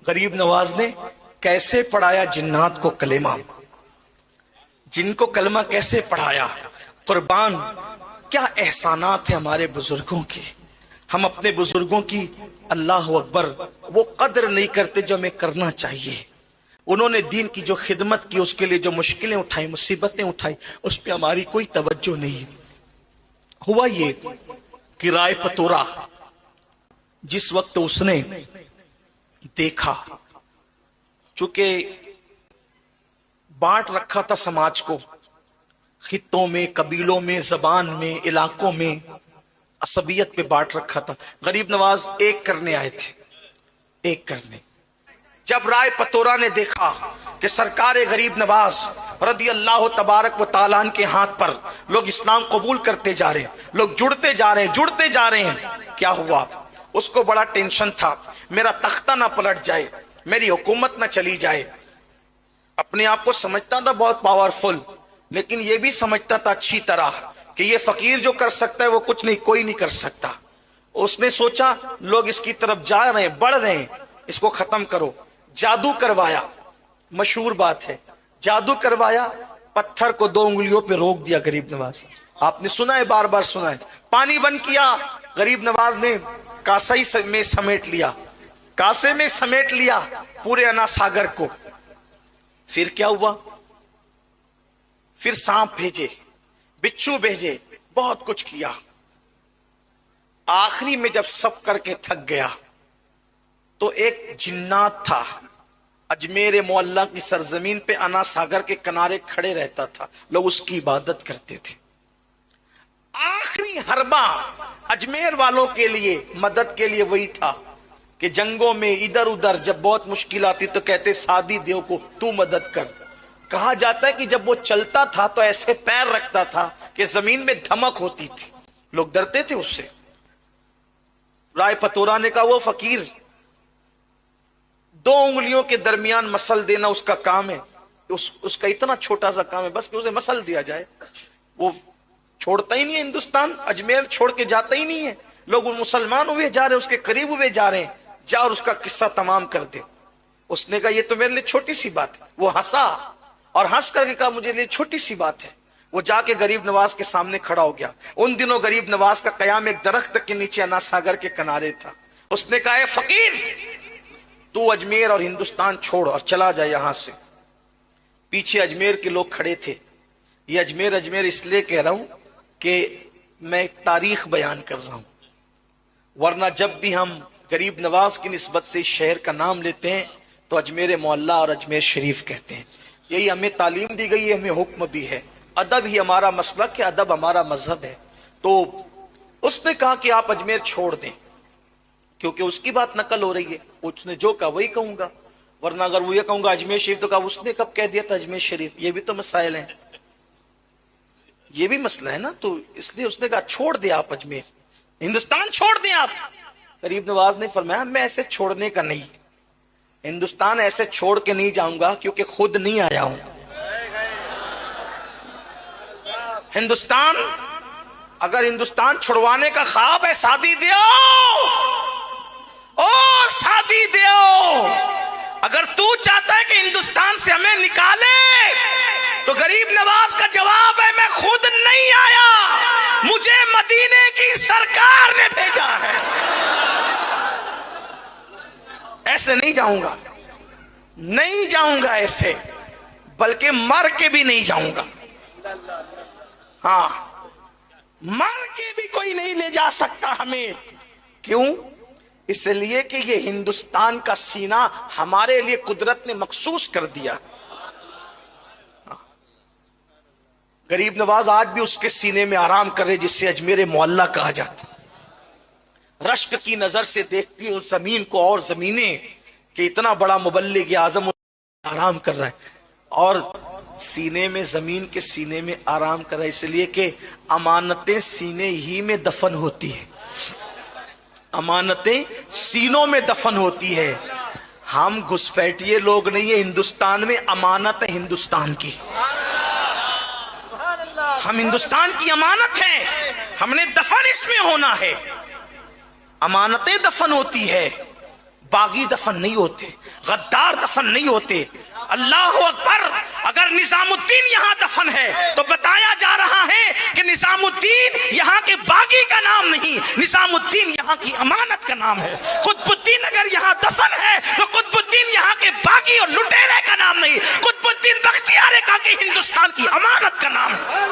غریب نواز نے کیسے پڑھایا جنات کو کلمہ، جن کو کلمہ کیسے پڑھایا. قربان کیا احسانات ہیں ہمارے بزرگوں کے. ہم اپنے بزرگوں کی اللہ اکبر وہ قدر نہیں کرتے جو ہمیں کرنا چاہیے. انہوں نے دین کی جو خدمت کی، اس کے لیے جو مشکلیں اٹھائی، مصیبتیں اٹھائی، اس پہ ہماری کوئی توجہ نہیں. ہوا یہ کہ رائے پتورا جس وقت اس نے دیکھا، چونکہ بانٹ رکھا تھا سماج کو خطوں میں، قبیلوں میں، زبان میں، علاقوں میں، عصبیت پہ بانٹ رکھا تھا. غریب نواز ایک کرنے آئے تھے، ایک کرنے. جب رائے پتورا نے دیکھا کہ سرکار غریب نواز رضی اللہ تبارک و تعالیٰ عنہ کے ہاتھ پر لوگ اسلام قبول کرتے جا رہے ہیں، لوگ جڑتے جا رہے ہیں، کیا ہوا؟ اس کو بڑا ٹینشن تھا، میرا تختہ نہ پلٹ جائے، میری حکومت نہ چلی جائے. اپنے آپ کو سمجھتا تھا بہت پاورفل، لیکن یہ بھی سمجھتا تھا اچھی طرح کہ یہ فقیر جو کر سکتا ہے وہ کچھ نہیں، کوئی نہیں کر سکتا. اس نے سوچا لوگ اس کی طرف جا رہے ہیں، بڑھ رہے ہیں، اس کو ختم کرو. جادو کروایا، مشہور بات ہے، جادو کروایا، پتھر کو 2 انگلیوں پہ روک دیا غریب نواز. آپ نے سنا ہے، بار بار سنا ہے. پانی بند کیا، غریب نواز نے کاسے میں سمیٹ لیا، کاسے میں سمیٹ لیا پورے انا ساگر کو. پھر کیا ہوا؟ پھر سانپ بھیجے، بچھو بھیجے، بہت کچھ کیا. آخری میں جب سب کر کے تھک گیا تو ایک جنات تھا، اجمیر معلیٰ کی سرزمین پہ انا ساگر کے کنارے کھڑے رہتا تھا، لوگ اس کی عبادت کرتے تھے. آخری حربہ اجمیر والوں کے لیے، مدد کے لیے وہی تھا کہ جنگوں میں ادھر ادھر جب بہت مشکل آتی تو کہتے سادی دیو کو تو مدد کر. کہا جاتا ہے کہ جب وہ چلتا تھا تو ایسے پیر رکھتا تھا کہ زمین میں دھمک ہوتی تھی، لوگ ڈرتے تھے اس سے. رائے پتورا نے کہا وہ فقیر 2 انگلیوں کے درمیان مسل دینا اس کا کام ہے، اس کا اتنا چھوٹا سا کام ہے بس کہ اسے مسل دیا جائے. وہ چھوڑتا ہی نہیں ہے ہندوستان، اجمیر چھوڑ کے جاتا ہی نہیں ہے. لوگ مسلمان ہوئے جا رہے ہیں، اس کے قریب ہوئے جا رہے ہیں، جا اور اس کا قصہ تمام کر دے. اس نے کہا یہ تو میرے لیے چھوٹی سی بات ہے. وہ ہنسا اور ہنس کر کے کہا مجھے لیے چھوٹی سی بات ہے. وہ جا کے غریب نواز کے سامنے کھڑا ہو گیا. ان دنوں غریب نواز کا قیام ایک درخت کے نیچے انا ساگر کے کنارے تھا. اس نے کہا اے فقیر، تو اجمیر اور ہندوستان چھوڑ اور چلا جائے یہاں سے. پیچھے اجمیر کے لوگ کھڑے تھے. یہ اجمیر اس لیے کہہ رہا ہوں کہ میں تاریخ بیان کر رہا ہوں، ورنہ جب بھی ہم غریب نواز کی نسبت سے اس شہر کا نام لیتے ہیں تو اجمیر معلیٰ اور اجمیر شریف کہتے ہیں. یہی ہمیں تعلیم دی گئی ہے، ہمیں حکم بھی ہے. ادب ہی ہمارا مسلک ہے، ادب ہمارا مذہب ہے. تو اس نے کہا کہ آپ اجمیر چھوڑ دیں، کیونکہ اس کی بات نقل ہو رہی ہے. اس نے جو کہا وہی کہوں گا، ورنہ اگر وہ یہ کہوں گا اجمیر شریف تو کہا اس نے کب کہہ دیا تھا اجمیر شریف. یہ بھی تو مسائل ہیں، یہ بھی مسئلہ ہے نا. تو اس لیے اس نے کہا چھوڑ دیں آپ اجمیر، ہندوستان چھوڑ دیں آپ. غریب نواز نے فرمایا میں ایسے چھوڑنے کا نہیں، ہندوستان ایسے چھوڑ کے نہیں جاؤں گا کیونکہ خود نہیں آیا ہوں. ہندوستان اگر ہندوستان چھڑوانے کا خواب ہے سادی دیو، او سادی دیو، اگر تو چاہتا ہے کہ ہندوستان سے ہمیں نکالے تو غریب نواز کا جواب ہے میں خود نہیں آیا، مجھے مدینے کی سرکار نے بھیجا ہے. ایسے نہیں جاؤں گا، نہیں جاؤں گا ایسے، بلکہ مر کے بھی نہیں جاؤں گا. ہاں، مر کے بھی کوئی نہیں لے جا سکتا ہمیں. کیوں؟ اس لیے کہ یہ ہندوستان کا سینہ ہمارے لیے قدرت نے مخصوص کر دیا. غریب نواز آج بھی اس کے سینے میں آرام کر رہے جس سے اجمیر معلیٰ کہا جاتا. رشک کی نظر سے دیکھتی اس زمین کو اور زمینیں کہ اتنا بڑا مبلغ اعظم آرام کر رہا ہے، اور سینے میں، زمین کے سینے میں آرام کر رہا ہے. اس لیے کہ امانتیں سینے ہی میں دفن ہوتی ہیں، امانتیں سینوں میں دفن ہوتی ہے. ہم گھسپیٹیے لوگ نہیں ہیں. ہندوستان میں امانت ہے ہندوستان کی، ہم ہندوستان کی امانت ہیں، ہم نے دفن اس میں ہونا ہے. امانتیں دفن ہوتی ہے، باغی دفن نہیں ہوتے، غدار دفن نہیں ہوتے۔ اللہ اکبر، اگر نظام الدین یہاں دفن ہے تو بتایا جا رہا ہے کہ نظام الدین یہاں کے باغی کا نام نہیں، نظام الدین یہاں کی امانت کا نام ہے۔ قطب الدین اگر یہاں دفن ہے تو قطب الدین یہاں کے باغی اور لٹیرے کا نام نہیں، قطب الدین بختیار کاکی ہندوستان کی امانت کا نام ہے۔